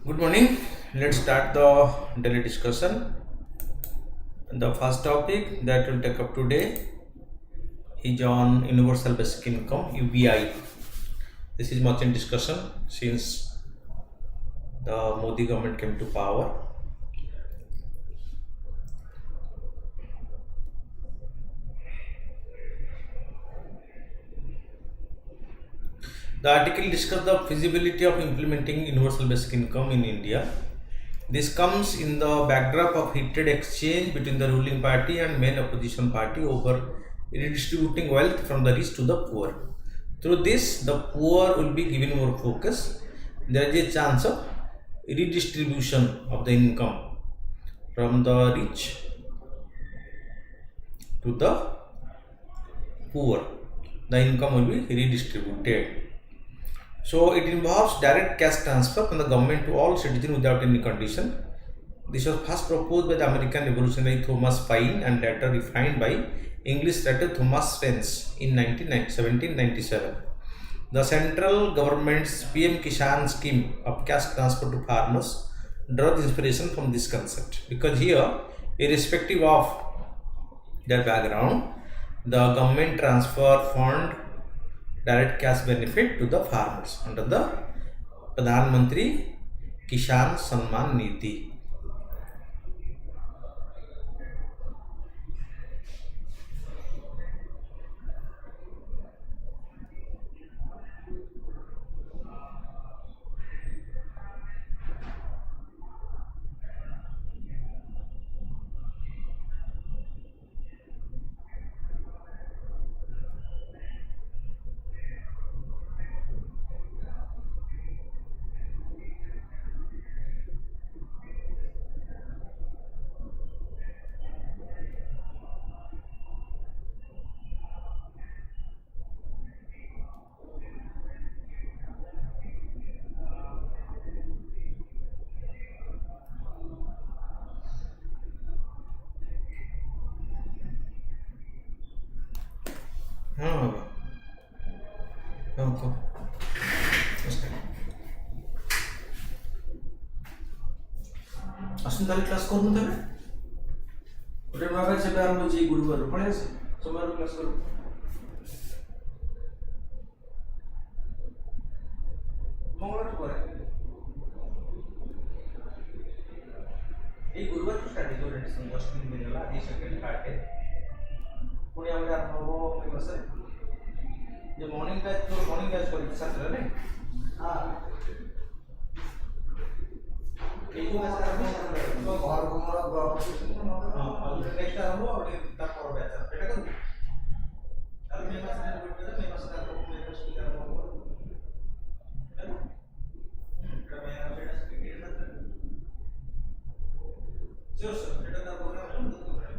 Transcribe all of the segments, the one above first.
Good morning. Let's start the daily discussion. The first topic that we'll take up today is on universal basic income (UBI). This is much in discussion since the Modi government came to power. The article discusses the feasibility of implementing universal basic income in India. This comes in the backdrop of heated exchange between the ruling party and main opposition party over redistributing wealth from the rich to the poor. Through this, the poor will be given more focus. There is a chance of redistribution of the income from the rich to the poor. The income will be redistributed. So it involves direct cash transfer from the government to all citizens without any condition. This was first proposed by the American revolutionary Thomas Paine and later refined by English writer Thomas Spence in 1797. The central government's PM Kisan scheme of cash transfer to farmers draws inspiration from this concept, because here, irrespective of their background, the government transfer fund direct cash benefit to the farmers under the Pradhan Mantri Kisan Samman Nidhi. ଆସନ୍ତାକାଲି class କରୁନୁ ତେବେ ଗୋଟେ ନୂଆ batch ଏବେ ଆରମ୍ଭ ହେଇଛି ଗୁରୁବାରରୁ ପଳେଇ ଆସେ ସୋମବାରରୁ କ୍ଲାସ୍ କରୁ ମଙ୍ଗଳବାରଠୁ ପରେ ଏଇ ଗୁରୁବାରଠୁ ଷ୍ଟାର୍ଟ ହେଇଯିବ ରେଜିଷ୍ଟ୍ରେସନ୍ ଜଷ୍ଟ 3 ଦିନ ହେଲା ଆଜି ସେକେଣ୍ଡ ଥାର୍ଡ ଡେ ପୁଣି ଆମର ଆରମ୍ଭ ହେବ ଏ ମାସରେ ଯେ ମର୍ଣ୍ଣିଂ ବ୍ୟାଚ୍ କରିଛି ସାତଟା ନାଇଁ ଏଇ ଯେଉଁ ମାସରେ ଆରମ୍ଭ ନେକ୍ସଟ ଆରମ୍ଭ ଆଉ ତା ପର ବ୍ୟାଚ୍ ଏଇଟା କରୁ ତାହେଲେ ମେ ମାସରେ ମେ ମାସରେ ଆରମ୍ଭ Sure, sir. Let us program.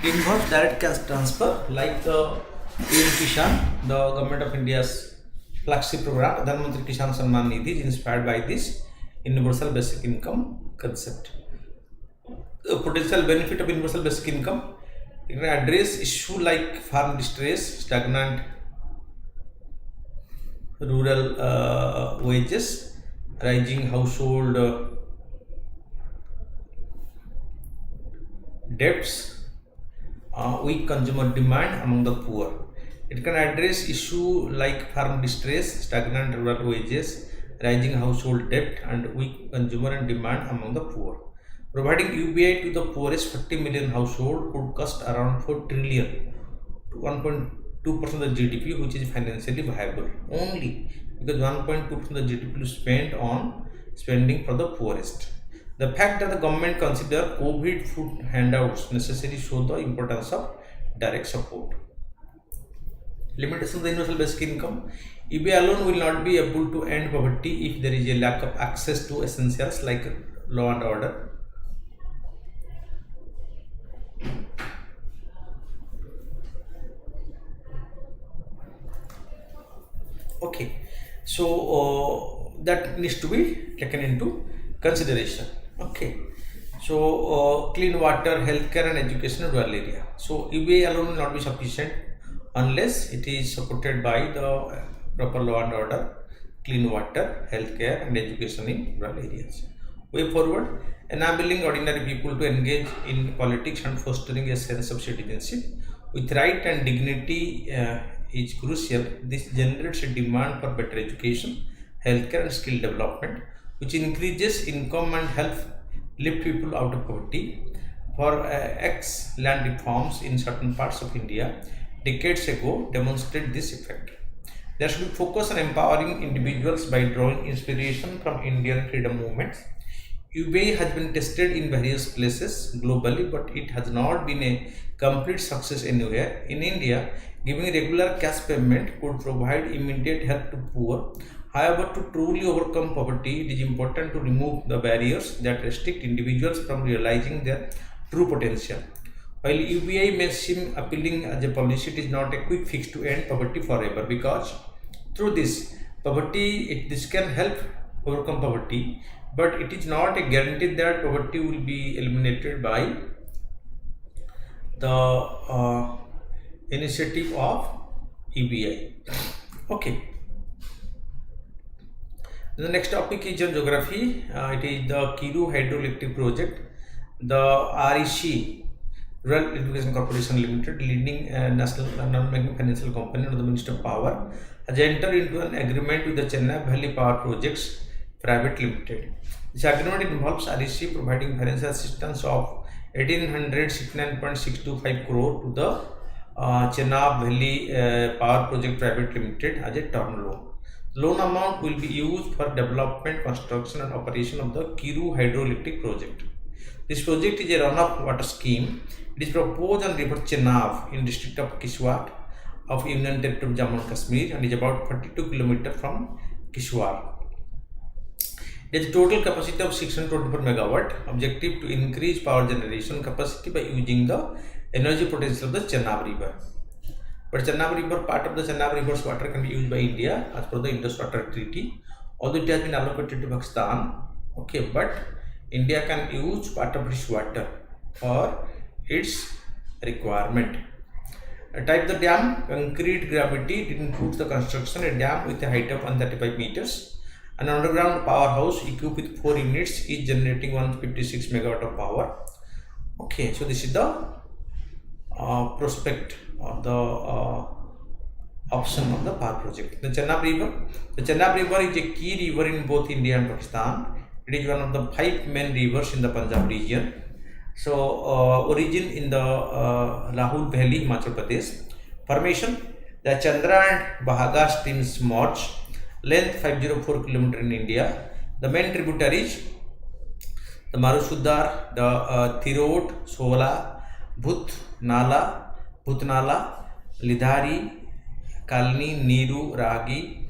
Involves direct cash transfer like the PM Kisan, the government of India's flagship program, Pradhan Mantri Kisan Samman Nidhi, is inspired by this universal basic income concept. The potential benefit of universal basic income, it can address issues like farm distress, stagnant rural wages, rising household debts, weak consumer demand among the poor. It can address issues like farm distress, stagnant rural wages, rising household debt, and weak consumer demand among the poor. Providing UBI to the poorest 40 million household would cost around 4 trillion to 1.2% of the GDP, which is financially viable only because 1.2% of the GDP is spent on spending for the poorest. The fact that the government consider COVID food handouts necessary show the importance of direct support. Limitation of the universal basic income. UBI alone will not be able to end poverty if there is a lack of access to essentials like law and order. Okay, so that needs to be taken into consideration. Okay, so clean water, healthcare and education in rural area. So UBI alone will not be sufficient. unless it is supported by the proper law and order, clean water, healthcare and education in rural areas. Way forward, enabling ordinary people to engage in politics and fostering a sense of citizenship with right and dignity is crucial. This generates a demand for better education, healthcare and skill development, which increases income and help lift people out of poverty. For land reforms in certain parts of India decades ago demonstrate this effect. There should be focus on empowering individuals by drawing inspiration from Indian freedom movements. UBI has been tested in various places globally, but it has not been a complete success anywhere. In India, giving regular cash payment could provide immediate help to poor. However, to truly overcome poverty, it is important to remove the barriers that restrict individuals from realizing their true potential. While UBI may seem appealing as a policy, it is not a quick fix to end poverty forever, because through this this can help overcome poverty, but it is not a guarantee that poverty will be eliminated by the initiative of UBI. Okay. The next topic is on geography. It is the Kiru hydroelectric project. The REC, Rural Education Corporation Limited, leading national non-banking financial company under the Ministry of Power, has entered into an agreement with the Chennai Valley Power Projects Private Limited. This agreement involves REC providing financial assistance of 1,869.625 crore to the Chennai Valley Power Project Private Limited as a term loan. Loan amount will be used for development, construction and operation of the Kiru hydroelectric project. This project is a runoff water scheme. It is proposed on River Chenab in district of Kiswar of Union Territory of Jammu and Kashmir and is about 42 km from Kiswar. There is a total capacity of 624 megawatt. Objective to increase power generation capacity by using the energy potential of the Chenab River. But Chenab River, part of the Chenab River's water can be used by India as per the Indus Water Treaty. Although it has been allocated to Pakistan, okay, but India can use part of this water for its requirement. Type of the dam, concrete gravity. It includes the construction a dam with a height of 135 meters. An underground powerhouse equipped with 4 units is generating 156 megawatt of power. Okay, so this is the prospect of the option of the power project. The Chenab River. The Chenab River is a key river in both India and Pakistan. It is one of the 5 main rivers in the Punjab region. So, origin in the Lahul Valley, Himachal Pradesh. Formation: the Chandra and Bahaga streams merge. Length 504 km in India. The main tributaries: the Marusudar, the Tirot, Sola, Bhutnala, Lidhari, Kalni, Neeru, Ragi,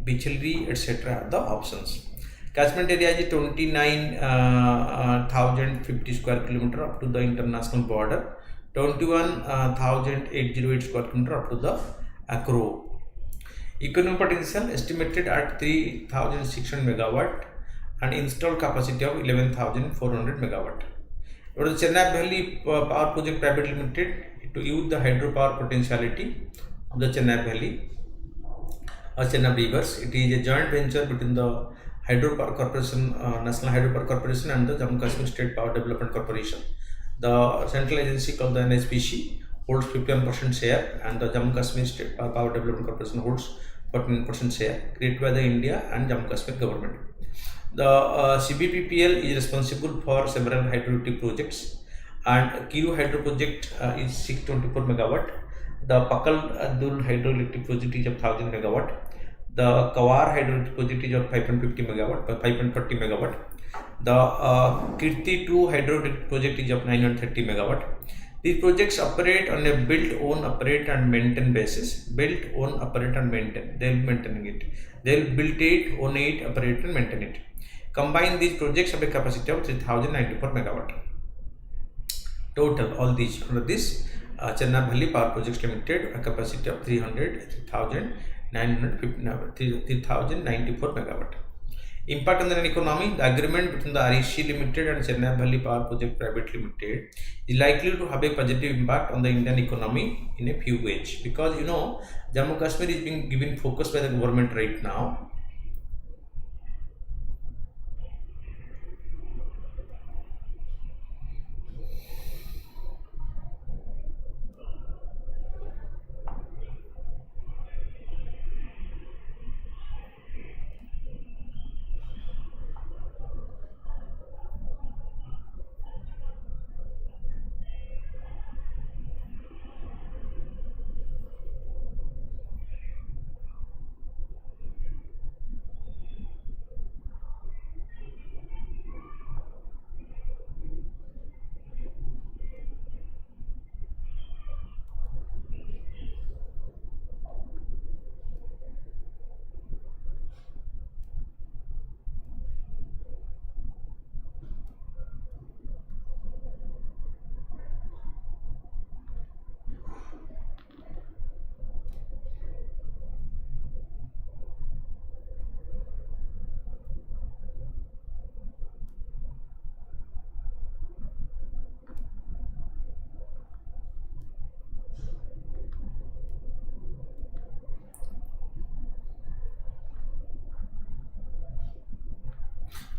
Bichilri, etc. are the options. Catchment area is 29,050 square kilometer up to the international border, 21,808 square kilometer up to the Accra. Economic potential estimated at 3,600 megawatt and installed capacity of 11,400 megawatt. The Chennai Valley Power Project Private Limited to use the hydropower potentiality of the Chennai Valley or Chennai rivers. It is a joint venture between the Hydropower Corporation, National Hydropower Corporation and the Jammu Kashmir State Power Development Corporation. The central agency called the NHPC holds 51% share and the Jammu Kashmir State Power Development Corporation holds 14% share, created by the India and Jammu Kashmir government. The CBPPL is responsible for several hydroelectric projects, and Kiru hydro project is 624 megawatt. The Pakal Adul hydroelectric project is of 1000 megawatt. The Kawar hydroelectric project is of 550 megawatt, 540 megawatt. The Kirti 2 hydroelectric project is of 930 megawatt. These projects operate on a build, own, operate and maintain basis. Build, own, operate and maintain. They will be maintaining it. They will build it, own it, operate and maintain it. Combine these projects have a capacity of 3094 megawatt. Total, all these under this Chennai Valley Power Projects Limited, a capacity of 3,094 megawatt. Impact on the Indian economy, the agreement between the REC Limited and Chennai Valley Power Project Private Limited is likely to have a positive impact on the Indian economy in a few ways, because Jammu Kashmir is being given focus by the government right now.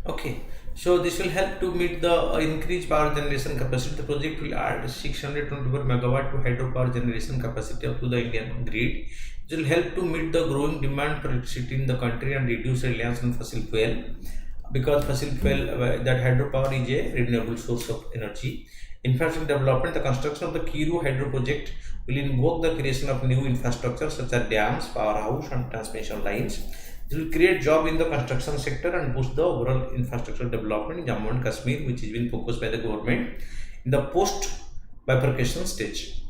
Okay, so this will help to meet the increased power generation capacity. The project will add 624 megawatt to hydropower generation capacity up to the Indian grid. It will help to meet the growing demand for electricity in the country and reduce reliance on fossil fuel, because fossil fuel, that hydropower is a renewable source of energy. Infrastructure development, the construction of the Kiru hydro project will invoke the creation of new infrastructure such as dams, powerhouse and transmission lines. It will create job in the construction sector and boost the overall infrastructure development in Jammu and Kashmir, which is being focused by the government in the post bifurcation stage.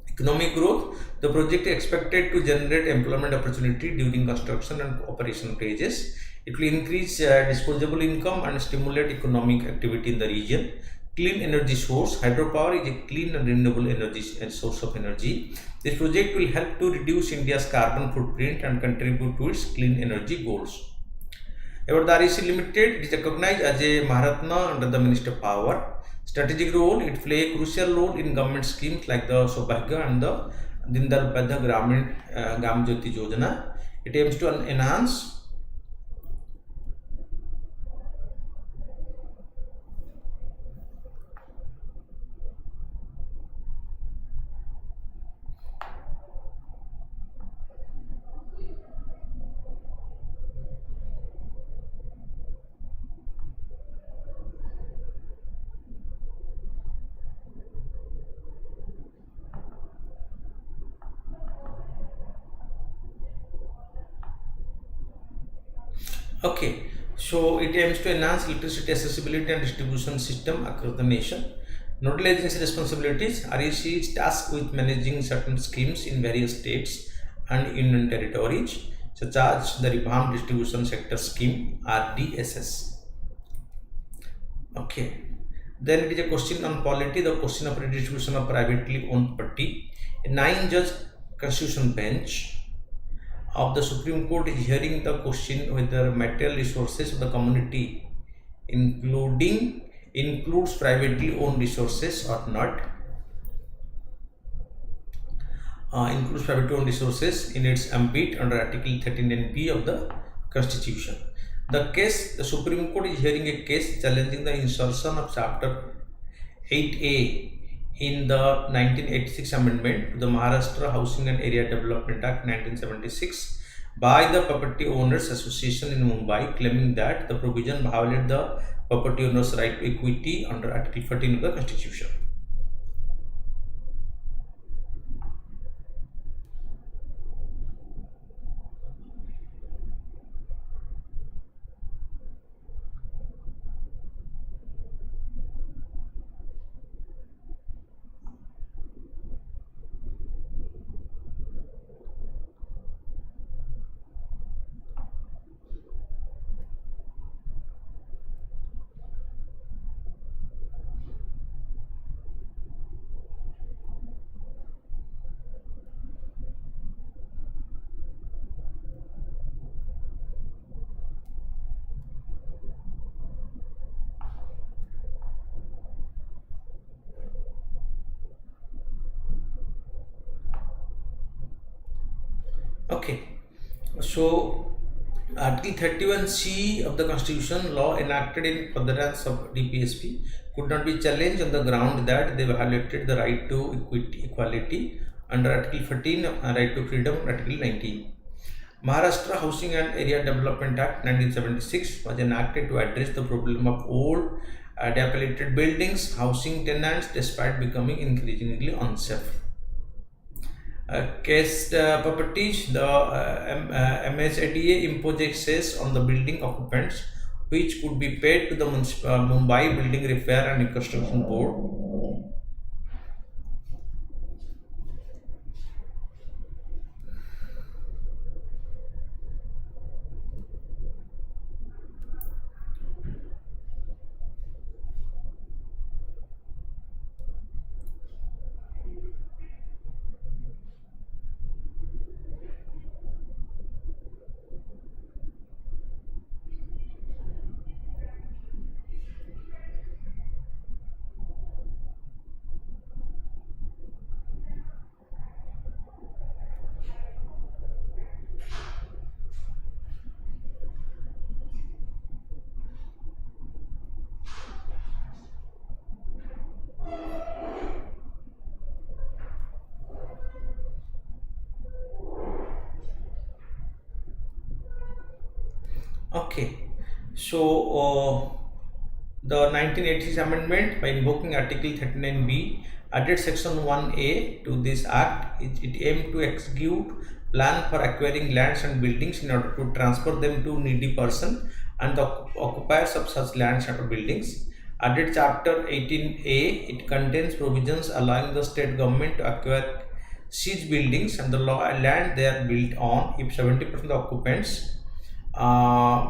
Economic growth, the project is expected to generate employment opportunity during construction and operation phases. It will increase disposable income and stimulate economic activity in the region. Clean energy source, hydropower is a clean and renewable energy source of energy. This project will help to reduce India's carbon footprint and contribute to its clean energy goals. About the REC Limited, it is recognized as a Maharatna under the Ministry of Power. Strategic role, it play a crucial role in government schemes like the Saubhagya and the Deen Dayal Upadhyaya Gram Jyoti Yojana. It aims to enhance. Okay, so it aims to enhance electricity accessibility and distribution system across the nation. Nodal agency responsibilities, REC is tasked with managing certain schemes in various states and union territories, such as the Revamped Distribution Sector Scheme RDSS. Okay, then it is a question on polity, the question of redistribution of privately owned property. A 9-judge constitution bench of the Supreme Court is hearing the question whether material resources of the community, includes privately owned resources or not. Includes privately owned resources in its ambit under Article 39B of the Constitution. The Supreme Court is hearing a case challenging the insertion of Chapter 8A in the 1986 amendment to the Maharashtra Housing and Area Development Act 1976 by the Property Owners Association in Mumbai, claiming that the provision violated the property owners' right to equity under Article 14 of the Constitution. Okay, so Article 31C of the Constitution, law enacted in furtherance of DPSP, could not be challenged on the ground that they violated the right to equality under Article 14, right to freedom, Article 19. Maharashtra Housing and Area Development Act 1976 was enacted to address the problem of old, dilapidated buildings, housing tenants despite becoming increasingly unsafe. Case properties, the MSADA imposes cess on the building occupants, which could be paid to the Mumbai Building Repair and Reconstruction Board. Okay, so the 1986 amendment, by invoking Article 39B, added Section 1A to this Act. It aimed to execute plan for acquiring lands and buildings in order to transfer them to needy person and the occupiers of such lands and buildings. Added Chapter 18A, it contains provisions allowing the state government to acquire seized buildings and the land they are built on if 70% of the occupants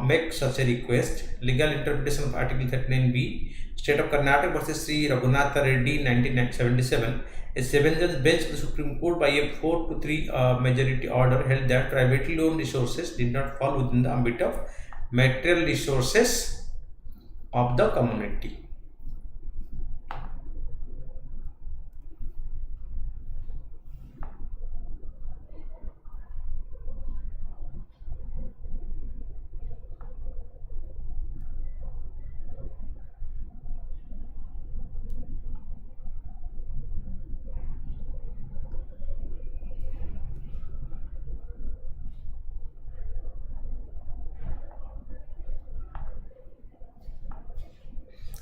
make such a request. Legal interpretation of Article 39B. State of Karnataka versus Sri Raghunatha Reddy 1977. A seven-judge bench of the Supreme Court by a 4 to 3 majority order held that privately owned resources did not fall within the ambit of material resources of the community.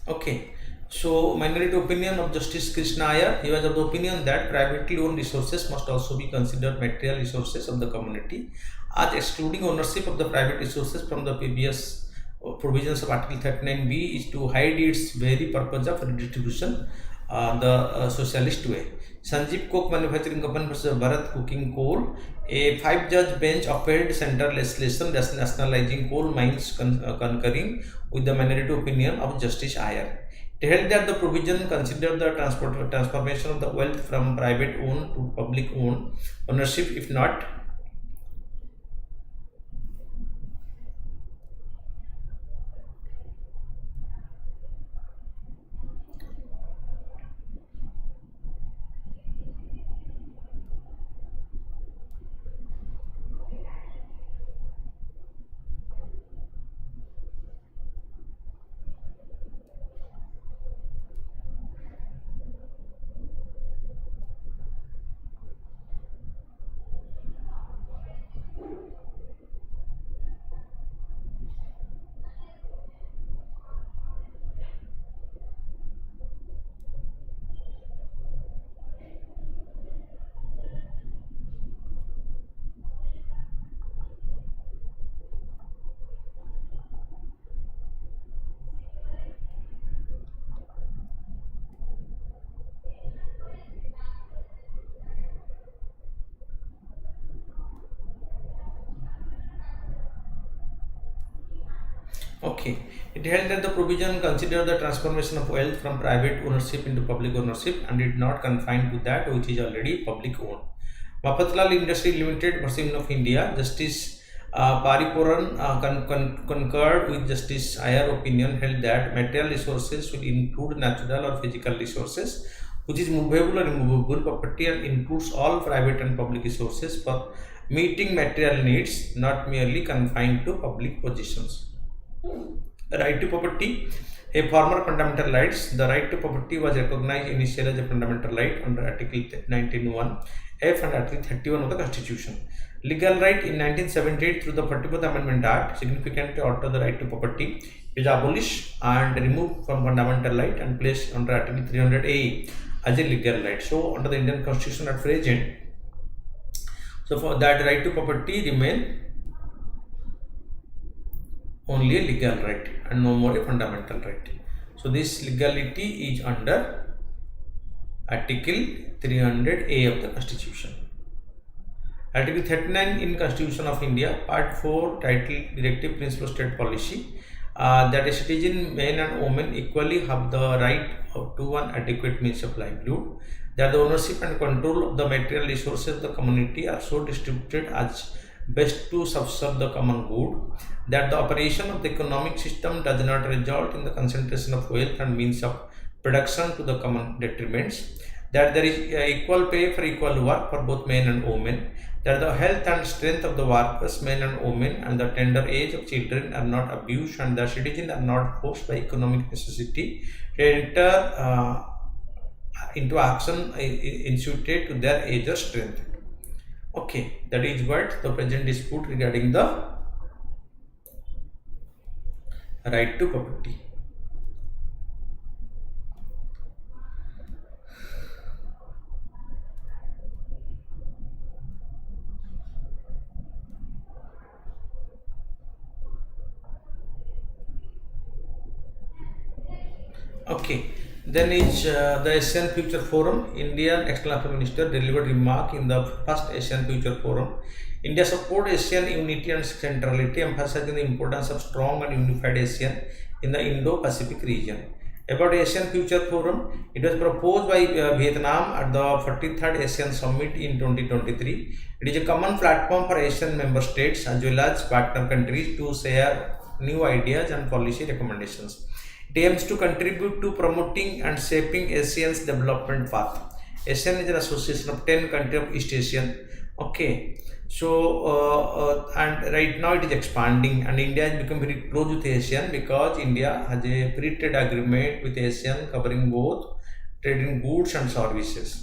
Okay, so minority opinion of Justice Krishna Iyer. He was of the opinion that privately owned resources must also be considered material resources of the community, as excluding ownership of the private resources from the previous provisions of Article 39B is to hide its very purpose of redistribution the socialist way. Sanjeev Coke Manufacturing Company versus Bharat Cooking Coal. A five-judge bench upheld central legislation nationalizing coal mines concurring with the minority opinion of Justice Iyer. It held that the provision considered the transformation of the wealth from private owned to public owned ownership, if not okay. It held that the provision considered the transformation of wealth from private ownership into public ownership and did not confine to that which is already public owned. Mapatlal Industry Limited versus of India. Justice Paripuran concurred with Justice Iyer opinion, held that material resources should include natural or physical resources, which is movable or immovable property and includes all private and public resources for meeting material needs, not merely confined to public positions. Right to property, a former fundamental rights. The right to property was recognized initially as a fundamental right under Article 19(1) F and Article 31 of the Constitution. Legal right in 1978 through the 44th Amendment Act significantly altered the right to property, which abolished and removed from fundamental right and placed under Article 300A as a legal right. So, under the Indian Constitution at present, so for that right to property remain only a legal right and no more a fundamental right. So this legality is under Article 300A of the Constitution. Article 39 in Constitution of India, Part 4, title Directive Principle State Policy, that a citizen, men and women equally have the right to an adequate means of livelihood, that the ownership and control of the material resources of the community are so distributed as best to subserve the common good, that the operation of the economic system does not result in the concentration of wealth and means of production to the common detriments, that there is equal pay for equal work for both men and women, that the health and strength of the workers, men and women, and the tender age of children are not abused, and the citizens are not forced by economic necessity to enter into action instituted to their age or strength. Okay, that is what the present dispute regarding the right to property. Okay, then is the Asian Future Forum. Indian External Affairs Minister delivered remark in the first Asian Future Forum. India support Asian unity and centrality, emphasizing the importance of strong and unified ASEAN in the Indo-Pacific region. About Asian Future Forum, it was proposed by Vietnam at the 43rd ASEAN Summit in 2023. It is a common platform for Asian member states as well as partner countries to share new ideas and policy recommendations. It aims to contribute to promoting and shaping ASEAN's development path. ASEAN is an association of 10 countries of East Asian. Okay, so and right now it is expanding, and India has become very close with ASEAN because India has a free trade agreement with ASEAN covering both trade in goods and services.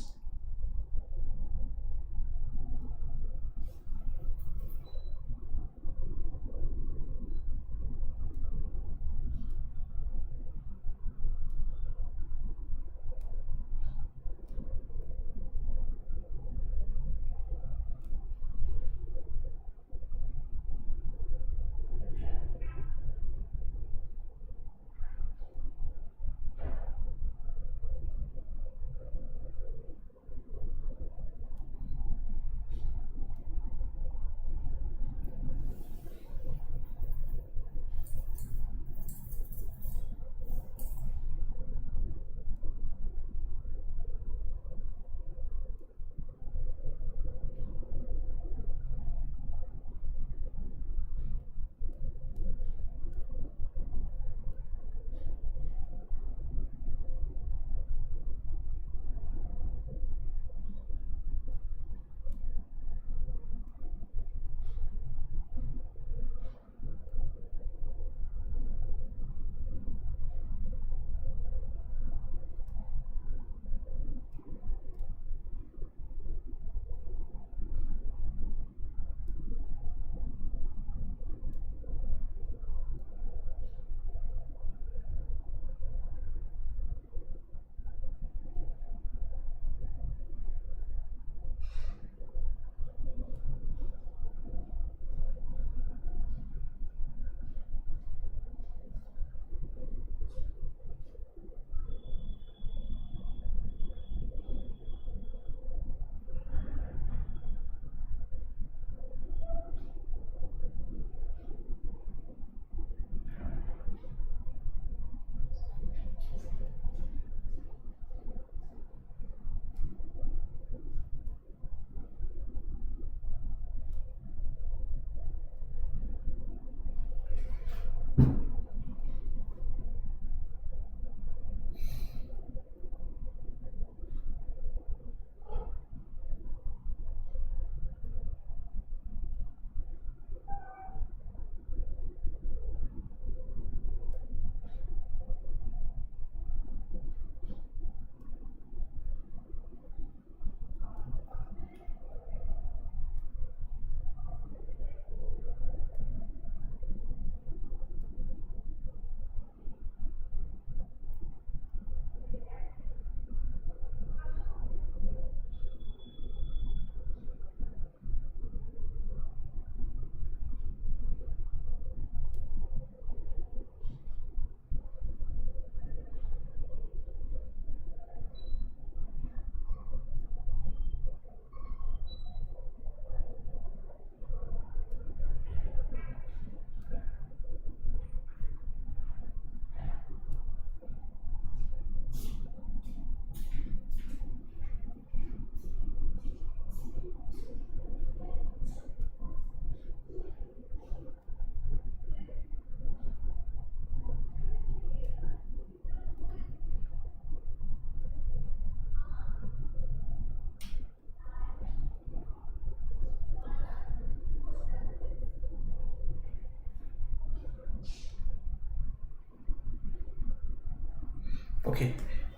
Okay.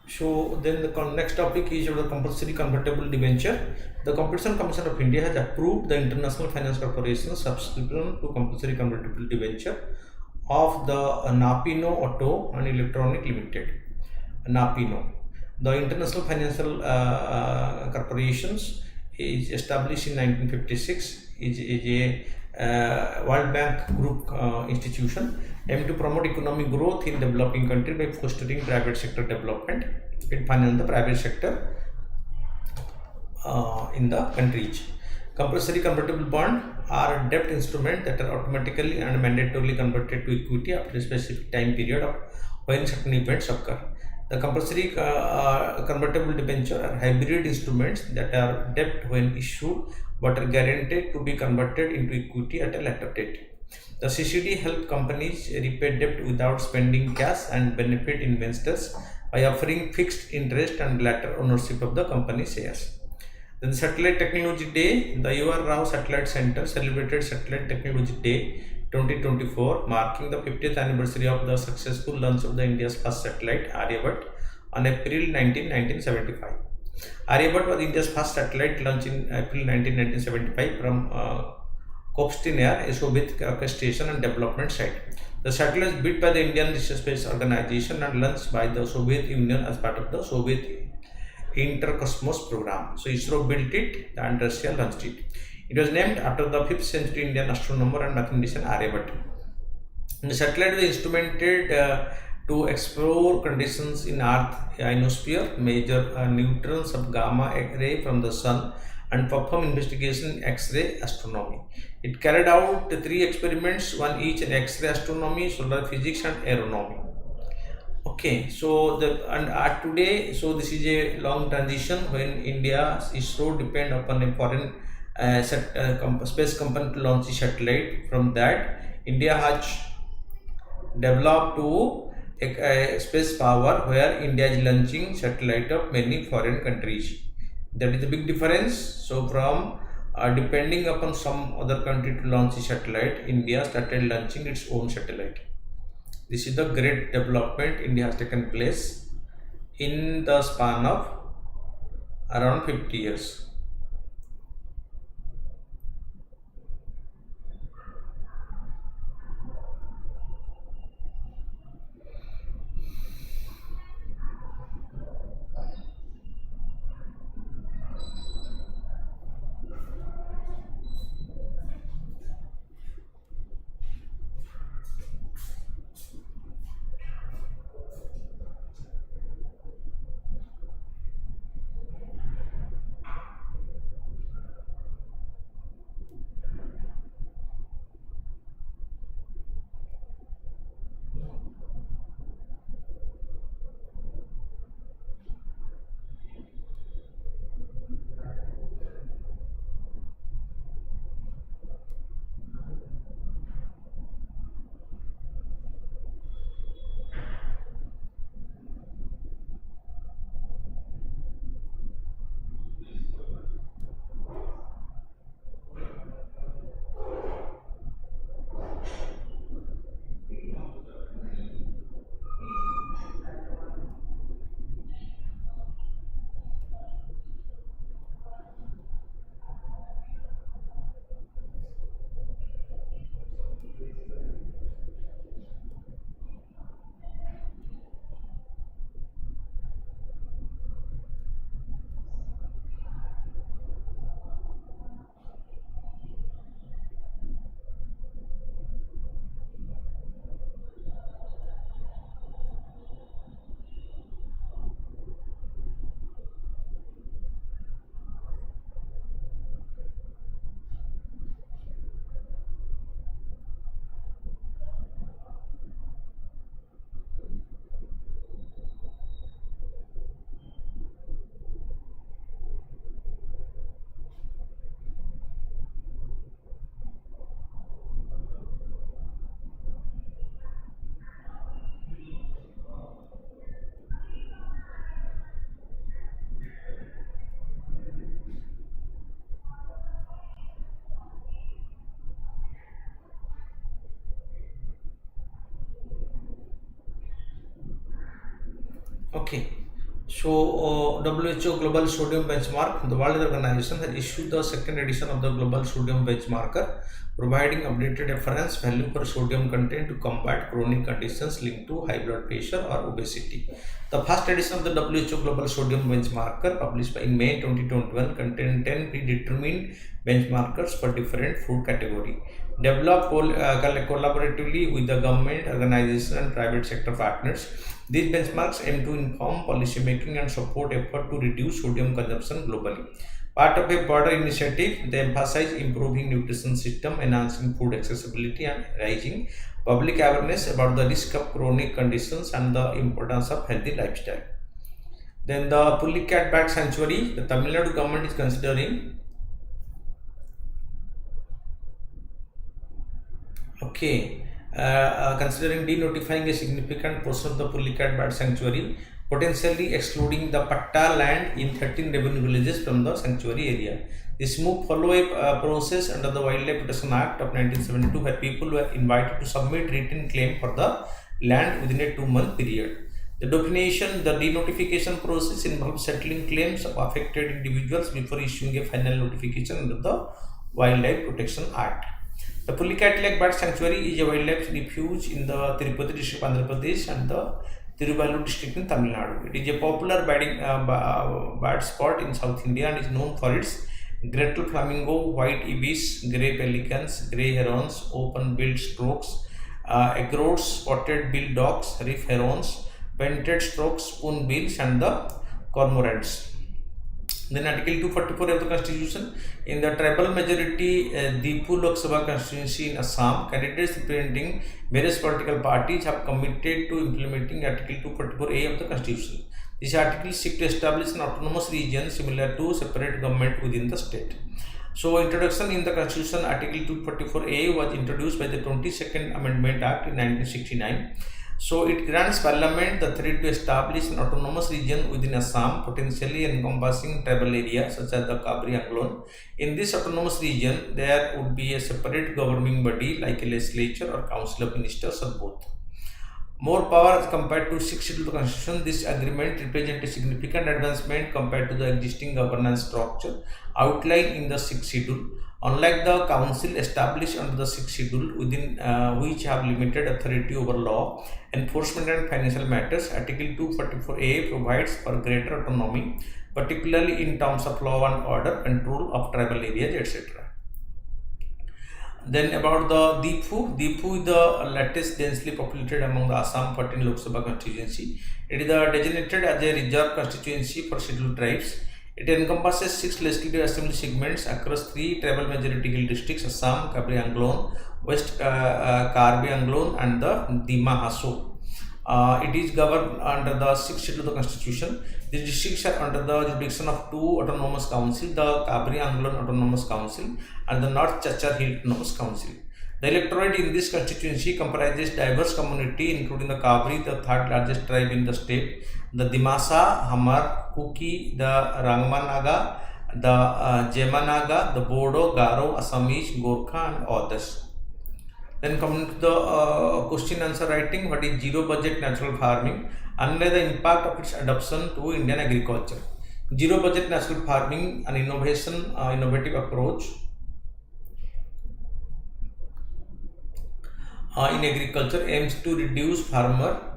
So then the next topic is the compulsory convertible debenture. The Competition Commission of India has approved the International Finance Corporation subscription to compulsory convertible debenture of the Napino Auto and Electronic Limited. Napino. The International Financial Corporations is established in 1956. Is a World Bank Group institution aimed to promote economic growth in developing countries by fostering private sector development. It finance the private sector in the countries. Compulsory convertible bond are debt instruments that are automatically and mandatorily converted to equity after a specific time period of when certain events occur. The compulsory convertible debenture are hybrid instruments that are debt when issued but are guaranteed to be converted into equity at a later date. The CCD help companies repay debt without spending cash and benefit investors by offering fixed interest and later ownership of the company shares. Then Satellite Technology Day, the UR Rao Satellite Center celebrated Satellite Technology Day 2024, marking the 50th anniversary of the successful launch of the India's first satellite, Aryabhat, on April 19, 1975. Aryabhat was India's first satellite launched in April 19, 1975 from Kopstin Air, a Soviet orchestration and development site. The satellite was built by the Indian Research Space Organization and launched by the Soviet Union as part of the Soviet Intercosmos program. So ISRO built it and Russia launched it. It was named after the 5th century Indian astronomer and mathematician Aryabhat. The satellite was instrumented to explore conditions in Earth ionosphere, measure neutrons of gamma ray from the sun, and perform investigation in X-ray astronomy. It carried out 3 experiments, one each in X-ray astronomy, solar physics, and aeronomy. Okay, so today, so this is a long transition when India is so depend upon a foreign space company to launch a satellite. From that, India has developed to a space power where India is launching satellite of many foreign countries. That is the big difference. So from depending upon some other country to launch a satellite, India started launching its own satellite. This is the great development India has taken place in the span of around 50 years. Okay. So, WHO Global Sodium Benchmark, the World Organization has issued the second edition of the Global Sodium Benchmarker, providing updated reference value for sodium content to combat chronic conditions linked to high blood pressure or obesity. The first edition of the WHO Global Sodium Benchmarker, published in May 2021, contained 10 predetermined benchmarkers for different food category. Developed collaboratively with the government, organization, and private sector partners, these benchmarks aim to inform policymaking and support effort to reduce sodium consumption globally. Part of a broader initiative, they emphasize improving nutrition system, enhancing food accessibility, and raising public awareness about the risk of chronic conditions and the importance of healthy lifestyle. Then the Pulicat Bat Sanctuary, the Tamil Nadu government is considering. Okay, considering denotifying a significant portion of the Pulicat Bat Sanctuary, potentially excluding the Patta land in 13 revenue villages from the sanctuary area. This move follows a process under the Wildlife Protection Act of 1972, where people were invited to submit written claim for the land within a 2-month period. The denotification process involves settling claims of affected individuals before issuing a final notification under the Wildlife Protection Act. The Pulicat Lake Bird Sanctuary is a wildlife refuge in the Tirupati district of Andhra Pradesh and the Tiruvallur district in Tamil Nadu. It is a popular bird spot in South India and is known for its greater flamingo, white ibis, grey pelicans, grey herons, open-billed storks, egrodes, spotted-billed dogs, reef herons, painted storks, spoonbills, and the cormorants. Then Article 244 of the Constitution, in the tribal majority Dipu Lok Sabha constituency in Assam, candidates representing various political parties have committed to implementing Article 244A of the Constitution. This article seeks to establish an autonomous region similar to separate government within the state. So, introduction in the Constitution, Article 244A was introduced by the 22nd Amendment Act in 1969. So, it grants Parliament the authority to establish an autonomous region within Assam, potentially encompassing tribal areas such as the Kabri Anglon. In this autonomous region, there would be a separate governing body like a legislature or council of ministers or both. More power as compared to 6th Schedule of the Constitution, this agreement represents a significant advancement compared to the existing governance structure outlined in the 6th Schedule. Unlike the council established under the 6th Schedule, within which have limited authority over law, enforcement and financial matters, Article 244A provides for greater autonomy, particularly in terms of law and order, control of tribal areas, etc. Then about the Dipu is the latest densely populated among the Assam 14 Lok Sabha constituency. It is designated as a reserve constituency for scheduled tribes. It encompasses 6 legislative assembly segments across 3 tribal majority hill districts: Assam, Kabri Anglon, West Karbi Anglon, and the Dima Haso. It is governed under the 6th Schedule of the Constitution. These districts are under the jurisdiction of 2 autonomous councils, the Kabri Anglon Autonomous Council and the North Chachar Hill Autonomous Council. The electorate in this constituency comprises diverse community, including the Kabri, the 3rd largest tribe in the state, the Dimasa, Hamar, Kuki, the Rangmanaga, the Jemanaga, the Bodo, Garo, Assamese, Gorkha, and others. Then coming to the question answer writing, what is zero budget natural farming? Analyze the impact of its adoption to Indian agriculture. Zero budget natural farming, an innovative approach in agriculture, aims to reduce farmer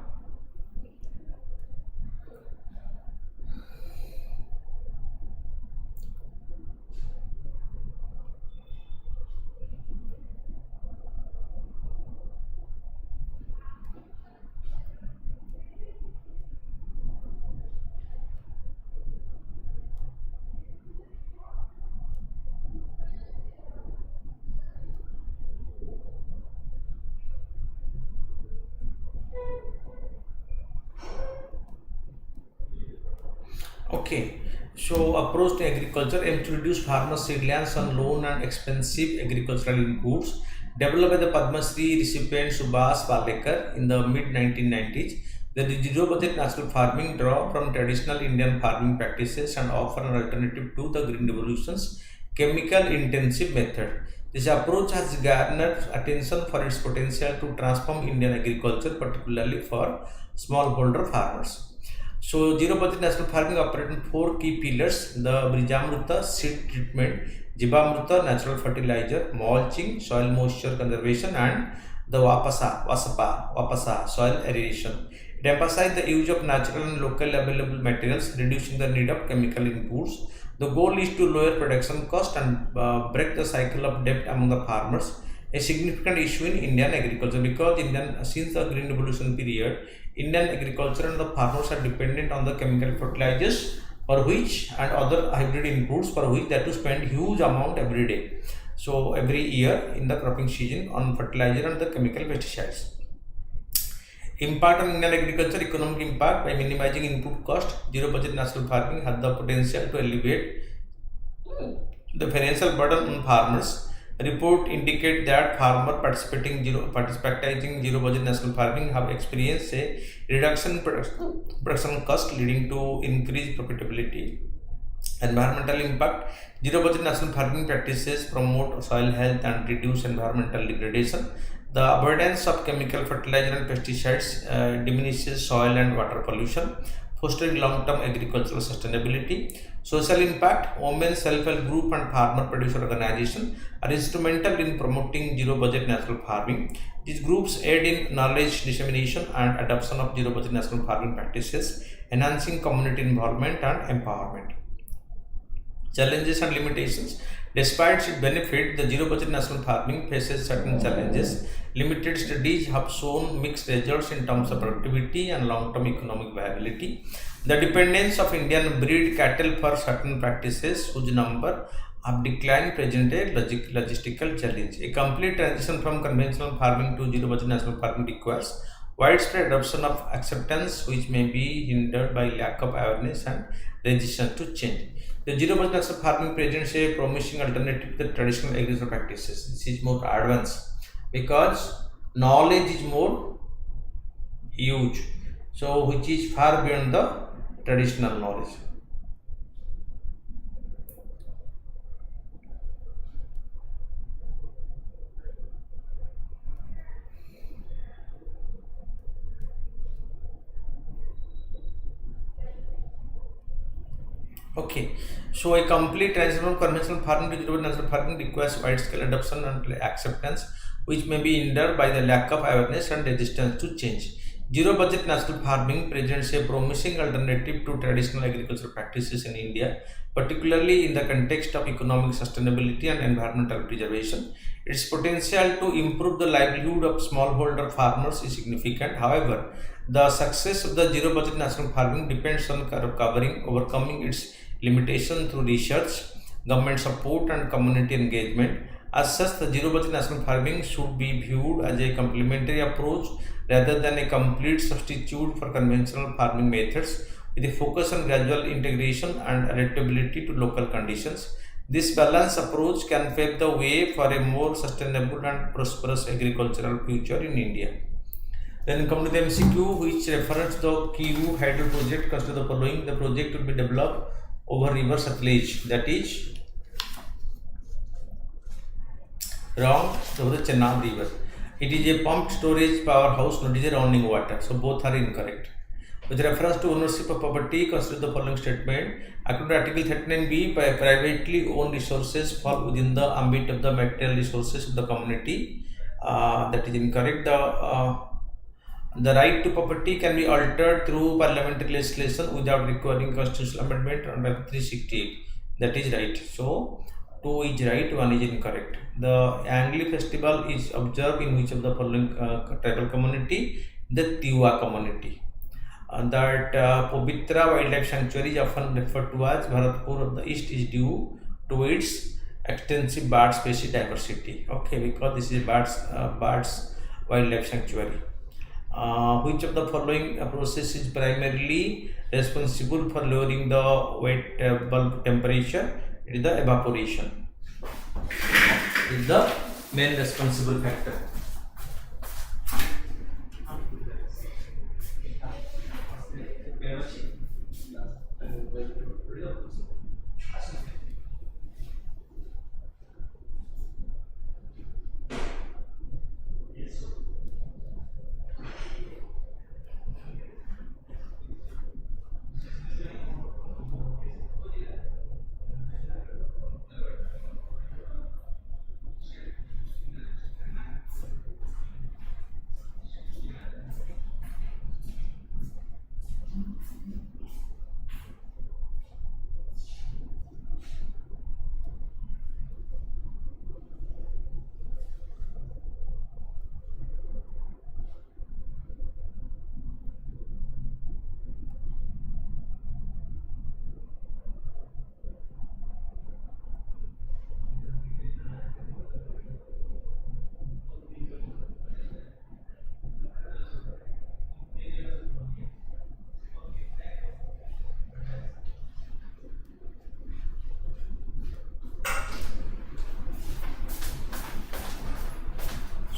Okay, so approach to agriculture aims to reduce farmers' reliance on loan and expensive agricultural inputs. Developed by the Padma Shri recipient Subhas Palekar in the mid 1990s, the zero budget natural farming draw from traditional Indian farming practices and offer an alternative to the Green Revolution's chemical intensive method. This approach has garnered attention for its potential to transform Indian agriculture, particularly for smallholder farmers. So zero budget national farming operates in four key pillars: the Bijamruta seed treatment, Jivamruta natural fertilizer, mulching, soil moisture conservation, and the Vapasa soil aeration. It emphasizes the use of natural and local available materials, reducing the need of chemical inputs. The goal is to lower production cost and break the cycle of debt among the farmers, a significant issue in Indian agriculture, because since the Green Revolution period, Indian agriculture and the farmers are dependent on the chemical fertilizers for which and other hybrid inputs for which they have to spend huge amount every day. So every year in the cropping season on fertilizer and the chemical pesticides. Impact on Indian agriculture: economic impact. By minimizing input cost, zero budget national farming has the potential to alleviate the financial burden on farmers. Report indicate that farmers participating zero budget national farming have experienced a reduction in production cost, leading to increased profitability. Environmental impact: zero budget national farming practices promote soil health and reduce environmental degradation. The avoidance of chemical fertilizer and pesticides diminishes soil and water pollution, fostering long-term agricultural sustainability. Social impact: women self-help group and farmer producer organization are instrumental in promoting zero budget natural farming. These groups aid in knowledge dissemination and adoption of zero budget natural farming practices, enhancing community involvement and empowerment. Challenges and limitations: despite its benefit, the zero budget national farming faces certain challenges. Limited studies have shown mixed results in terms of productivity and long-term economic viability. The dependence of Indian breed cattle for certain practices, whose number have declined, present a logistical challenge. A complete transition from conventional farming to zero budget national farming requires widespread adoption of acceptance, which may be hindered by lack of awareness and resistance to change. The zero budget national farming presents a promising alternative to the traditional agricultural practices. This is more advanced because knowledge is more huge, so which is far beyond the traditional knowledge. Okay, so a complete transition from conventional farming to zero natural farming requires wide-scale adoption and acceptance, which may be hindered by the lack of awareness and resistance to change. Zero budget natural farming presents a promising alternative to traditional agricultural practices in India, particularly in the context of economic sustainability and environmental preservation. Its potential to improve the livelihood of smallholder farmers is significant. However, the success of the zero budget national farming depends on overcoming its limitation through research, government support, and community engagement. As such, the zero budget national farming should be viewed as a complementary approach rather than a complete substitute for conventional farming methods, with a focus on gradual integration and adaptability to local conditions. This balanced approach can pave the way for a more sustainable and prosperous agricultural future in India. Then come to the MCQ, which refers the Kivu hydro project. Consider the following: the project will be developed over river Satluj, that is wrong, over the Chenab river. It is a pumped storage powerhouse, not is a running water. So both are incorrect. With reference to ownership of property, consider the following statement. According to Article 39B, privately owned resources fall within the ambit of the material resources of the community. That is incorrect. The right to property can be altered through parliamentary legislation without requiring constitutional amendment under 368. That is right. So 2 is right, 1 is incorrect. The Angli festival is observed in which of the following tribal community? The Tiwa community. That Pavitra Wildlife Sanctuary is often referred to as Bharatpur of the East is due to its extensive bird species diversity. Okay, because this is birds wildlife sanctuary. Which of the following process is primarily responsible for lowering the wet bulb temperature? It is the evaporation. It is the main responsible factor.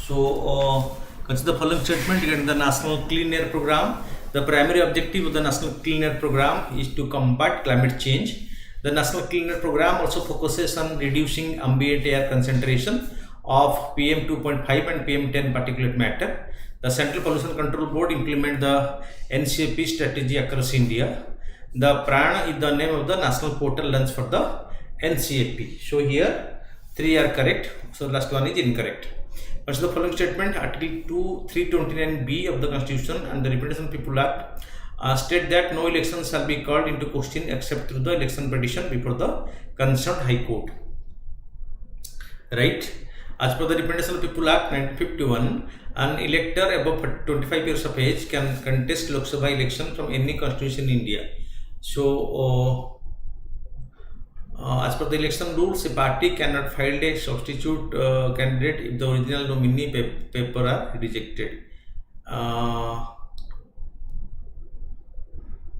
Consider the following statement regarding the National Clean Air Program. The primary objective of the National Clean Air Program is to combat climate change. The National Clean Air Program also focuses on reducing ambient air concentration of PM 2.5 and PM 10 particulate matter. The Central Pollution Control Board implement the NCAP strategy across India. The PRAN is the name of the national portal launched for the NCAP. So here 3 are correct. So last one is incorrect. Consider the following statement. Article 329B of the Constitution and the Representation of People Act state that no election shall be called into question except through the election petition before the concerned High Court. Right? As per the Representation of People Act 1951, an elector above 25 years of age can contest Lok Sabha election from any constituency in India. So, as per the election rules, a party cannot file a substitute candidate if the original nominee paper are rejected.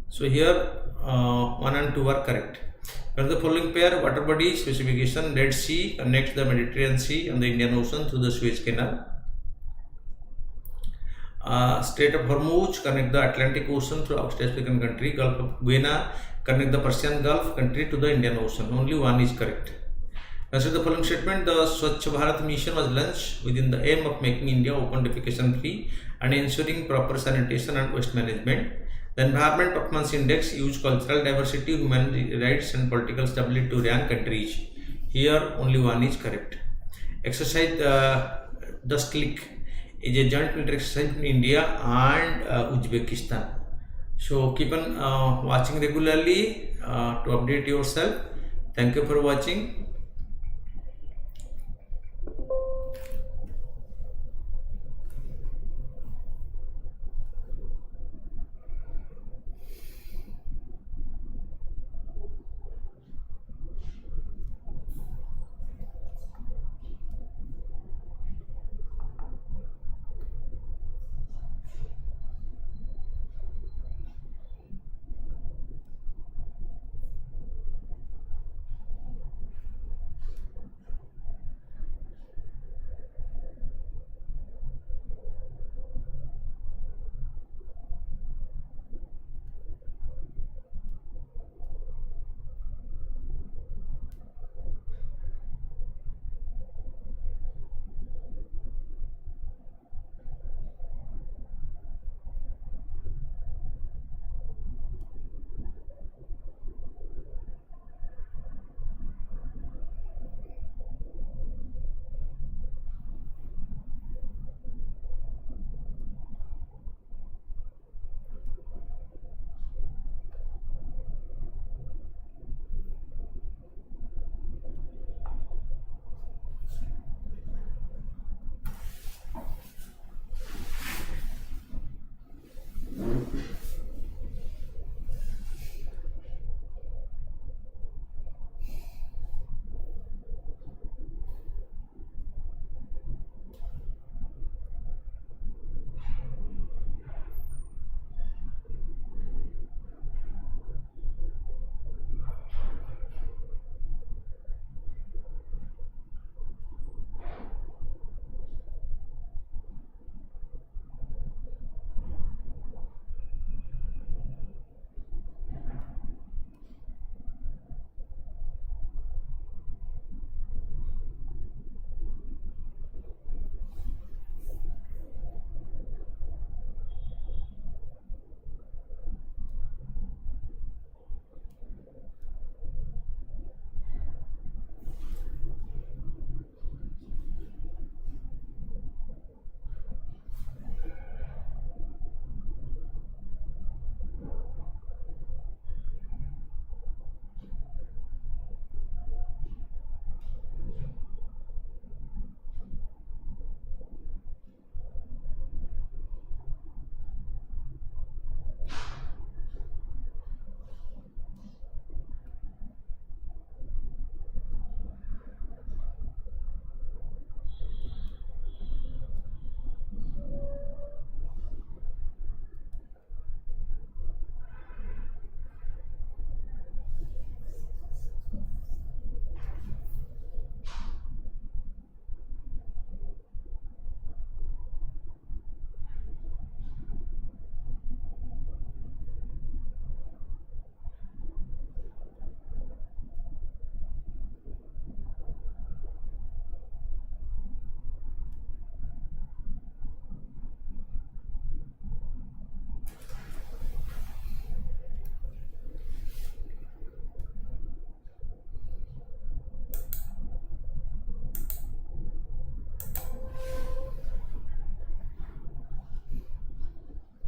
So here 1 and 2 are correct. For the following pair, water body specification: Red Sea connects the Mediterranean Sea and the Indian Ocean through the Suez Canal. Strait of Hormuz connect the Atlantic Ocean through West African country. Gulf of Guinea connect the Persian Gulf country to the Indian Ocean. Only one is correct. Consider the following statement. The Swachh Bharat mission was launched within the aim of making India open defecation free and ensuring proper sanitation and waste management. The Environment Performance Index used cultural diversity, human rights and political stability to rank countries. Here only one is correct. Exercise Just Click is a joint military exercise in India and Uzbekistan. So keep on watching regularly to update yourself. Thank you for watching.